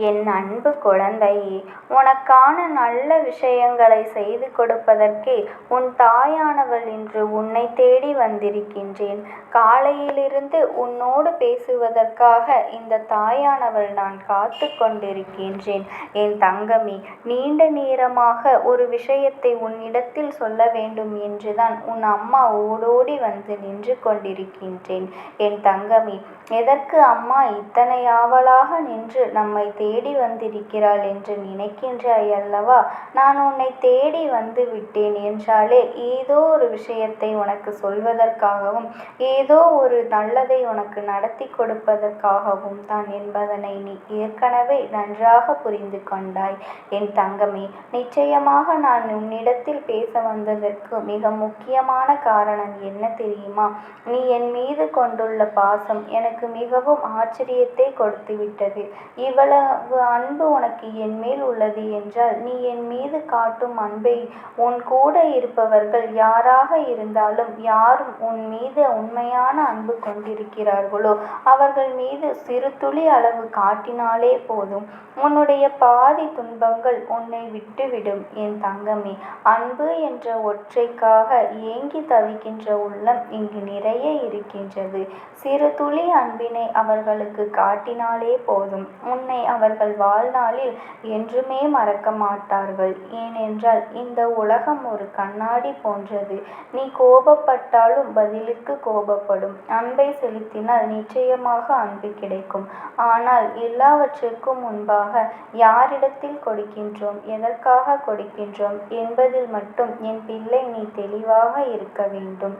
என் அன்பு குழந்தையே, உனக்கான நல்ல விஷயங்களை செய்து கொடுப்பதற்கே உன் தாயானவள் இன்று உன்னை தேடி வந்திருக்கின்றேன். காலையிலிருந்து உன்னோடு பேசுவதற்காக இந்த தாயானவள் நான் காத்து கொண்டிருக்கின்றேன். என் தங்கமே, நீண்ட நேரமாக ஒரு விஷயத்தை உன்னிடத்தில் சொல்ல வேண்டும் என்றுதான் உன் அம்மா ஓடோடி வந்து நின்று கொண்டிருக்கின்றேன். என் தங்கமே, எதற்கு அம்மா இத்தனை ஆவலாக நின்று நம்மை தேடி வந்திருக்கிறாள் என்று நினைக்கின்றாய் அல்லவா? நான் உன்னை தேடி வந்து விட்டேன் என்றாலே ஏதோ ஒரு விஷயத்தை உனக்கு சொல்வதற்காகவும் ஏதோ ஒரு நல்லதை உனக்கு நடத்தி கொடுப்பதற்காகவும் தான் என்பதனை நீ ஏற்கனவே நன்றாக புரிந்து கொண்டாய். என் தங்கமே, நிச்சயமாக நான் உன்னிடத்தில் பேச வந்ததற்கு மிக முக்கியமான காரணம் என்ன தெரியுமா? நீ என் மீது கொண்டுள்ள பாசம் எனக்கு மிகவும் ஆச்சரியத்தை கொடுத்து விட்டது. இவ்வளவு அன்பு உனக்கு என் மேல் உள்ளது என்றால் நீ என் மீது காட்டும் அன்பை உன் கூட இருப்பவர்கள் யாராக இருந்தாலும் யாரும் உன் மீது உண்மையான அன்பு கொண்டிருக்கிறார்களோ அவர்கள் மீது சிறு துளி அளவு காட்டினாலே போதும், உன்னுடைய பாதி துன்பங்கள் உன்னை விட்டுவிடும். என் தங்கமே, அன்பு என்ற ஒற்றைக்காக ஏங்கி தவிக்கின்ற உள்ளம் இங்கு நிறைய இருக்கின்றது. சிறு துளி அன்பினை அவர்களுக்கு காட்டினாலே போதும், உன்னை அவர்கள் வாழ்நாளில் என்றுமே மறக்க மாட்டார்கள். ஏனென்றால் இந்த உலகம் ஒரு கண்ணாடி போன்றது. நீ கோபப்பட்டாலும் பதிலுக்கு கோபப்படும். அன்பை செலுத்தினால் நிச்சயமாக அன்பு கிடைக்கும். ஆனால் எல்லாவற்றிற்கும் முன்பாக யாரிடத்தில் கொடுக்கின்றோம், எதற்காக கொடுக்கின்றோம் என்பதில் மட்டும் என் பிள்ளை நீ தெளிவாக இருக்க வேண்டும்.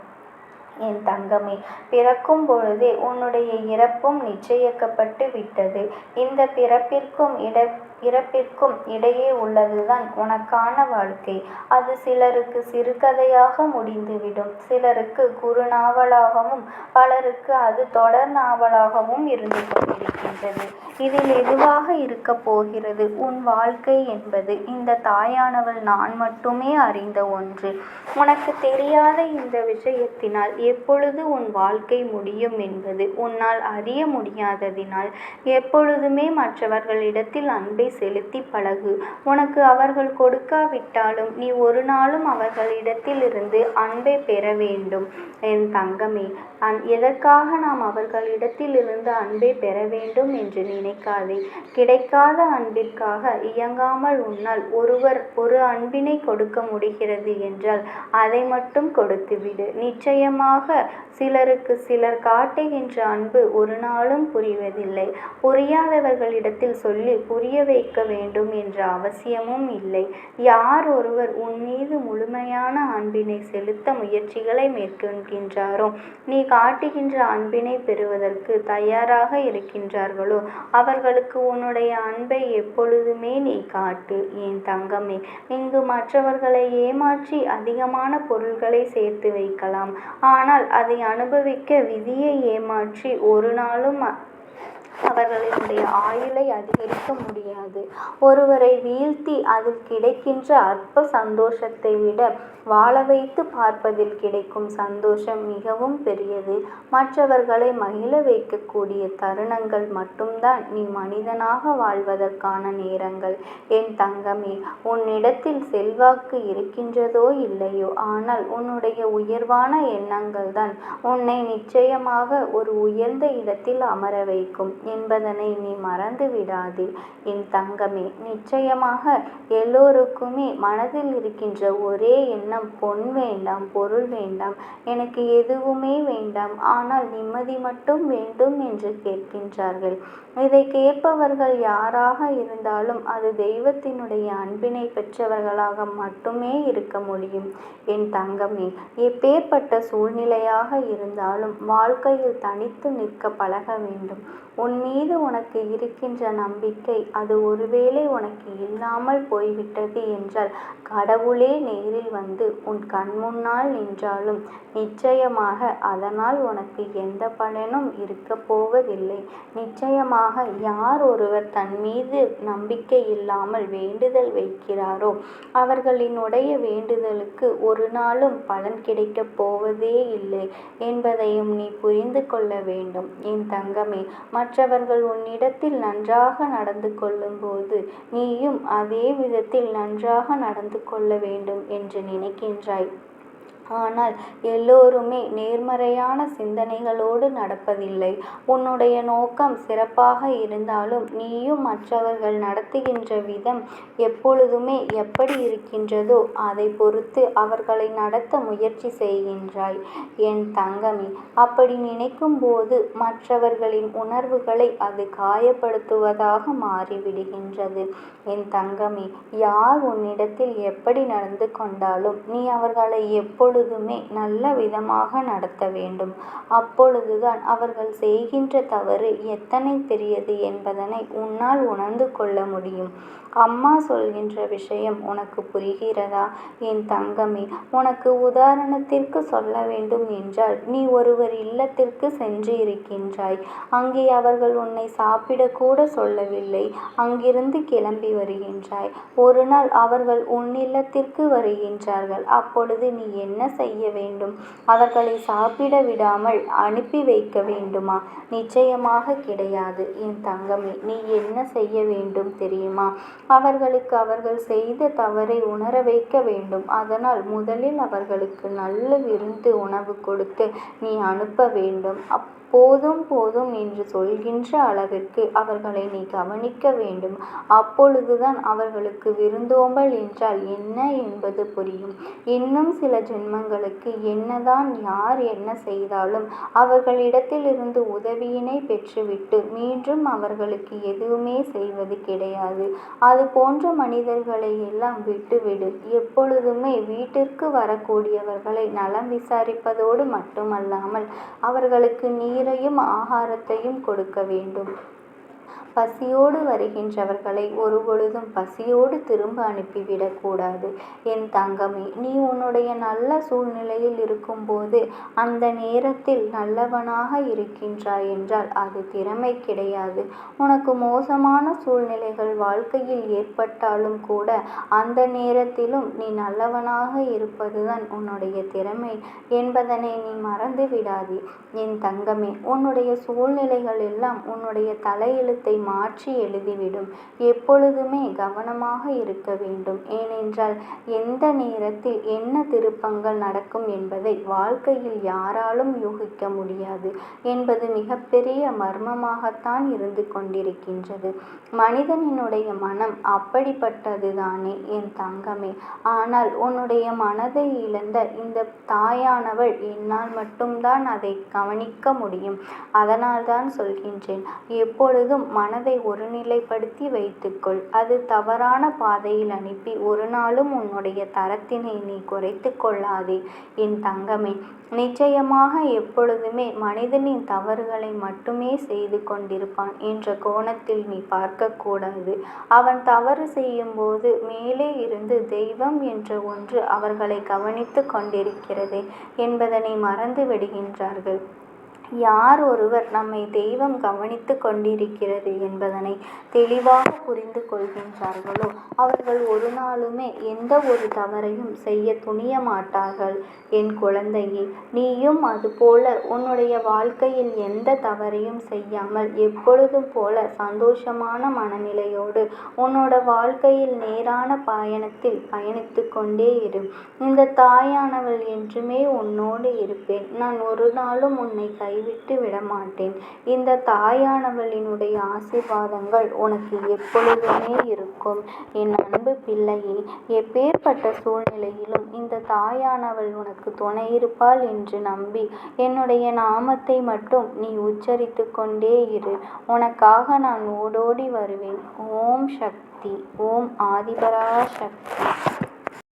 என் தங்கமே, பிறக்கும் பொழுதே உன்னுடைய இறப்பும் நிச்சயிக்கப்பட்டு விட்டது. இந்த பிறப்பிற்கும் இறப்பிற்கும் இடையே உள்ளதுதான் உனக்கான வாழ்க்கை. அது சிலருக்கு சிறுகதையாக முடிந்துவிடும், சிலருக்கு குறுநாவலாகவும் பலருக்கு அது தொடர் நாவலாகவும் இருந்து கொண்டிருக்கின்றது. இதில் எதுவாக இருக்க போகிறது உன் வாழ்க்கை என்பது இந்த தாயானவள் நான் மட்டுமே அறிந்த ஒன்று. உனக்கு தெரியாத இந்த விஷயத்தினால் எப்பொழுது உன் வாழ்க்கை முடியும் என்பது உன்னால் அறிய முடியாததினால் எப்பொழுதுமே மற்றவர்களிடத்தில் அன்பை செலுத்தி பழகு. உனக்கு அவர்கள் கொடுக்காவிட்டாலும் நீ ஒரு நாளும் அவர்களிடத்தில் இருந்து அன்பை பெற வேண்டும். என் தங்கமே, எதற்காக நாம் அவர்களிடத்தில் இருந்து அன்பை பெற வேண்டும் என்று நினைக்காதே. கிடைக்காத அன்பிற்காக இயங்காமல் உன்னால் ஒரு அன்பினை கொடுக்க முடிகிறது என்றால் அதை மட்டும் கொடுத்துவிடு. நிச்சயமாக சிலருக்கு சிலர் காட்டுகின்ற அன்பு ஒரு நாளும் புரிவதில்லை. புரியாதவர்களிடத்தில் சொல்லி புரிய வைக்க வேண்டும் என்ற அவசியமும் இல்லை. யார் ஒருவர் உன் மீது முழுமையான அன்பினை செலுத்த முயற்சிகளை மேற்கொள்கின்றாரோ, நீ காட்டுகின்ற அன்பினை பெறுவதற்கு தயாராக இருக்கின்றார்களோ அவர்களுக்கு உன்னுடைய அன்பை எப்பொழுதுமே நீ காட்டு. என் தங்கமே, இங்கு மற்றவர்களை ஏமாற்றி அதிகமான பொருள்களை சேர்த்து வைக்கலாம். ஆனால் அதை அனுபவிக்க விதியை ஏமாற்றி ஒரு நாளும் அவர்களுடைய ஆயுளை அதிகரிக்க முடியாது. ஒருவரை வீழ்த்தி அதில் கிடைக்கின்ற அற்ப சந்தோஷத்தை விட வாழ வைத்து பார்ப்பதில் கிடைக்கும் சந்தோஷம் மிகவும் பெரியது. மற்றவர்களை மகிழ வைக்கக்கூடிய தருணங்கள் மட்டும்தான் நீ மனிதனாக வாழ்வதற்கான நேரங்கள். என் தங்கமே, உன்னிடத்தில் செல்வாக்கு இருக்கின்றதோ இல்லையோ, ஆனால் உன்னுடைய உயர்வான எண்ணங்கள் தான் உன்னை நிச்சயமாக ஒரு உயர்ந்த இடத்தில் அமர வைக்கும் என்பதனை நீ மறந்து விடாதே. என் தங்கமே, நிச்சயமாக எல்லோருக்குமே மனதில் இருக்கின்ற ஒரே எண்ணம் பொன் வேண்டாம், பொருள் வேண்டாம், எனக்கு எதுவுமே வேண்டாம், ஆனால் நிம்மதி மட்டும் வேண்டும் என்று கேட்கின்றார்கள். இதை கேட்பவர்கள் யாராக இருந்தாலும் அது தெய்வத்தினுடைய அன்பினை பெற்றவர்களாக மட்டுமே இருக்க முடியும். என் தங்கமே, எப்பேற்பட்ட சூழ்நிலையாக இருந்தாலும் வாழ்க்கையில் தனித்து நிற்க பழக வேண்டும். உன் மீது உனக்கு இருக்கின்ற நம்பிக்கை அது ஒருவேளை உனக்கு இல்லாமல் போய்விட்டது என்றால் கடவுளே நேரில் வந்து உன் கண் முன்னால் நின்றாலும் நிச்சயமாக அதனால் உனக்கு எந்த பலனும் இருக்க போவதில்லை. நிச்சயமாக யார் ஒருவர் தன் மீது நம்பிக்கை இல்லாமல் வேண்டுதல் வைக்கிறாரோ அவர்களினுடைய வேண்டுதலுக்கு ஒரு நாளும் பலன் கிடைக்கப் போவதே இல்லை என்பதையும் நீ புரிந்து கொள்ள வேண்டும். என் தங்கமே, மற்றவர்கள் உன்னிடத்தில் நன்றாக நடந்து கொள்ளும்போது நீயும் அதே விதத்தில் நன்றாக நடந்து கொள்ள வேண்டும் என்று நினைக்கின்றாய். ஆனால் எல்லோருமே நேர்மறையான சிந்தனைகளோடு நடப்பதில்லை. உன்னுடைய நோக்கம் சிறப்பாக இருந்தாலும் நீயும் மற்றவர்கள் நடத்துகின்ற விதம் எப்பொழுதுமே எப்படி இருக்கின்றதோ அதை பொறுத்து அவர்களை நடத்த முயற்சி செய்கின்றாய் என் தங்கமே. அப்படி நினைக்கும்போது மற்றவர்களின் உணர்வுகளை அது காயப்படுத்துவதாக மாறிவிடுகின்றது என் தங்கமே. யார் உன்னிடத்தில் எப்படி நடந்து கொண்டாலும் நீ அவர்களை எப்பொழுதுமே நல்ல விதமாக நடத்த வேண்டும். அப்பொழுதுதான் அவர்கள் செய்கின்ற தவறு எத்தனை பெரியது என்பதனை உன்னால் உணர்ந்து கொள்ள முடியும். அம்மா சொல்கின்ற விஷயம் உனக்கு புரிகிறதா என் தங்கமே? உனக்கு உதாரணத்திற்கு சொல்ல வேண்டும் என்றால், நீ ஒருவர் இல்லத்திற்கு சென்று இருக்கின்றாய். அங்கே அவர்கள் உன்னை சாப்பிடக்கூட சொல்லவில்லை. அங்கிருந்து கிளம்பி வருகின்றாய். ஒரு நாள் அவர்கள் உன் இல்லத்திற்கு வருகின்றார்கள். அப்பொழுது நீ என்ன செய்ய வேண்டும்? அவர்களை சாப்பிட விடாமல் அனுப்பி வைக்க வேண்டுமா? நிச்சயமாக கிடையாது என் தங்கமே. நீ என்ன செய்ய வேண்டும் தெரியுமா? அவர்களுக்கு அவர்கள் செய்த தவறை உணர வைக்க வேண்டும். அதனால் முதலில் அவர்களுக்கு நல்ல விருந்து உணவு கொடுத்து நீ அனுப்ப வேண்டும். போதும் போதும் என்று சொல்கின்ற அளவிற்கு அவர்களை நீ கவனிக்க வேண்டும். அப்பொழுதுதான் அவர்களுக்கு விருந்தோம்பல் என்றால் என்ன என்பது புரியும். இன்னும் சில ஜென்மங்களுக்கு என்னதான் யார் என்ன செய்தாலும் அவர்களிடத்திலிருந்து உதவியினை பெற்றுவிட்டு மீண்டும் அவர்களுக்கு எதுவுமே செய்வது கிடையாது. அது போன்ற மனிதர்களை எல்லாம் விட்டுவிடு. எப்பொழுதுமே வீட்டிற்கு வரக்கூடியவர்களை நலம் விசாரிப்பதோடு மட்டுமல்லாமல் அவர்களுக்கு நீரையும் ஆகாரத்தையும் கொடுக்க வேண்டும். பசியோடு வருகின்றவர்களை ஒருபொழுதும் பசியோடு திரும்ப அனுப்பிவிடக்கூடாது என் தங்கமே. நீ உன்னுடைய நல்ல சூழ்நிலையில் இருக்கும்போது அந்த நேரத்தில் நல்லவனாக இருக்கின்றாய் என்றால் அது திறமை கிடையாது. உனக்கு மோசமான சூழ்நிலைகள் வாழ்க்கையில் ஏற்பட்டாலும் கூட அந்த நேரத்திலும் நீ நல்லவனாக இருப்பதுதான் உன்னுடைய திறமை என்பதனை நீ மறந்து விடாதே என் தங்கமே. உன்னுடைய சூழ்நிலைகள் எல்லாம் உன்னுடைய தலையெழுத்தை மாற்றி எழுதிவிடும். எப்பொழுதுமே கவனமாக இருக்க வேண்டும். ஏனென்றால் எந்த நேரத்தில் என்ன திருப்பங்கள் நடக்கும் என்பதை வாழ்க்கையில் யாராலும் யூகிக்க முடியாது என்பது மிகப்பெரிய மர்மமாகத்தான் இருந்து கொண்டிருக்கின்றது. மனிதனினுடைய மனம் அப்படிப்பட்டதுதானே என் தங்கமே. ஆனால் உன்னுடைய மனதை இழந்த இந்த தாயானவள் என்னால் மட்டும்தான் அதை கவனிக்க முடியும். அதனால்தான் சொல்கின்றேன், எப்பொழுதும் மனதை ஒருநிலைப்படுத்தி வைத்துக்கொள். அது தவறான பாதையில் அனுப்பி ஒரு நாளும் உன்னுடைய தரத்தினை நீ குறைத்து கொள்ளாதே என் தங்கமே. நிச்சயமாக எப்பொழுதுமே மனிதனின் தவறுகளை மட்டுமே செய்து கொண்டிருப்பான் என்ற கோணத்தில் நீ பார்க்கக்கூடாது. அவன் தவறு செய்யும்போது மேலே இருந்து தெய்வம் என்ற ஒன்று அவர்களை கவனித்து கொண்டிருக்கிறது என்பதனை மறந்து விடுகின்றார்கள். யார் ஒருவர் நம்மை தெய்வம் கவனித்து கொண்டிருக்கிறது என்பதனை தெளிவாக புரிந்து கொள்கின்றார்களோ அவர்கள் ஒரு நாளுமே எந்த ஒரு தவறையும் செய்ய துணிய மாட்டார்கள் என் குழந்தையே. நீயும் அதுபோல உன்னுடைய வாழ்க்கையில் எந்த தவறையும் செய்யாமல் எப்பொழுதும் போல சந்தோஷமான மனநிலையோடு உன்னோட வாழ்க்கையில் நேரான பயணத்தில் பயணித்து கொண்டே இரு. இந்த தாயானவள் என்றுமே உன்னோடு இருப்பேன். நான் ஒரு நாளும் உன்னை கைவிட்டு விடமாட்டேன். இந்த தாயானவளினுடைய ஆசீர்வாதங்கள் உனக்கு எப்பொழுதுமே இருக்கும் என் அன்பு பிள்ளையே. எப்பேற்பட்ட சூழ்நிலையிலும் இந்த தாயானவள் உனக்கு துணை இருப்பாள் என்று நம்பி என்னுடைய நாமத்தை மட்டும் நீ உச்சரித்து கொண்டே இரு. உனக்காக நான் ஓடோடி வருவேன். ஓம் சக்தி. ஓம் ஆதிபரா சக்தி.